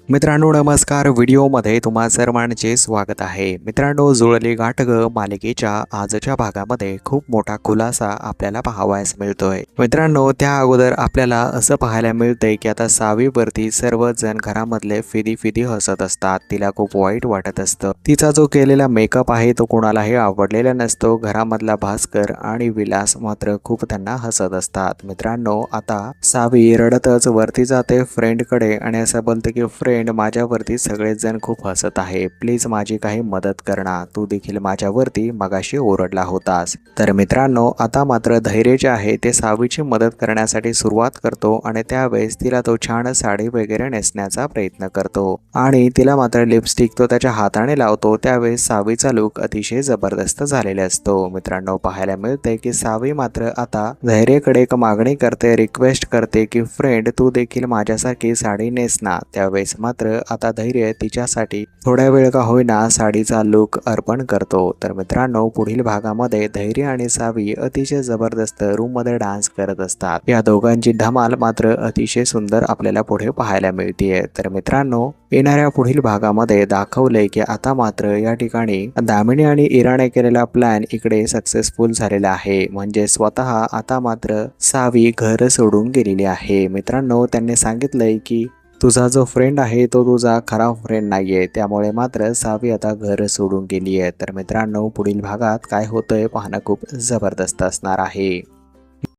मित्रांनो नमस्कार, व्हिडिओमध्ये तुम्हा सर्वांचे स्वागत आहे। मित्रांनो, जुळली गाठ ग मालिकेच्या आजच्या भागामध्ये खूप मोठा खुलासा आपल्याला पाहावयास मिळतोय। मित्रांनो, त्या अगोदर आपल्याला असं पाहायला मिळतंय की आता सावीवरती सर्वजण घरामधले फिदी हसत असतात। तिला खूप वाईट वाटत असतं। तिचा जो केलेला मेकअप आहे तो कोणालाही आवडलेला नसतो। घरामधला भास्कर आणि विलास मात्र खूप त्यांना हसत असतात। मित्रांनो, आता सावी रडतच वरती जाते फ्रेंडकडे आणि असं बोलते की फ्रेंड माझ्यावरती सगळेच जण खूप हसत आहे, प्लीज माझी काही मदत कर ना, तू देखील माझ्यावरती मगाशी ओरडला होतास। तर मित्रांनो, आता मात्र धैर्य जे आहे ते सावीची मदत करण्यासाठी सुरुवात करतो आणि त्यावेळेस तिला तो छान साडी वगैरे नेसण्याचा प्रयत्न करतो आणि तिला मात्र लिपस्टिक तो त्याच्या हाताने लावतो। त्यावेळेस सावीचा लुक अतिशय जबरदस्त झालेला असतो। मित्रांनो, पाहायला मिळते की सावी मात्र आता धैर्यकडे एक मागणी करते, रिक्वेस्ट करते की फ्रेंड तू देखील माझ्यासारखी साडी नेस ना। त्यावेळेस मात्र आता धैर्य तिच्यासाठी थोड्या वेळ का होईना साडीचा लुक अर्पण करतो। तर मित्रांनो, पुढील भागामध्ये धैर्य आणि सावी अतिशय जबरदस्त रूम मध्ये डान्स करत असतात। या दोघांची धमाल मात्र अतिशय सुंदर आपल्याला पुढे पाहायला मिळते। तर मित्रांनो, येणाऱ्या पुढील भागामध्ये दाखवले की आता मात्र या ठिकाणी दामिनी आणि इराने केलेला प्लॅन इकडे सक्सेसफुल झालेला आहे। म्हणजे स्वतः आता मात्र सावी घर सोडून गेलेली आहे। मित्रांनो, त्यांनी सांगितलंय की तुझा जो फ्रेंड आहे तो तुझा खरा फ्रेंड नाहीये, त्यामुळे मात्र सावी आता घर सोडून गेली आहे। तर मित्रांनो, पुढील भागात काय होतंय पाहणं खूप जबरदस्त असणार आहे।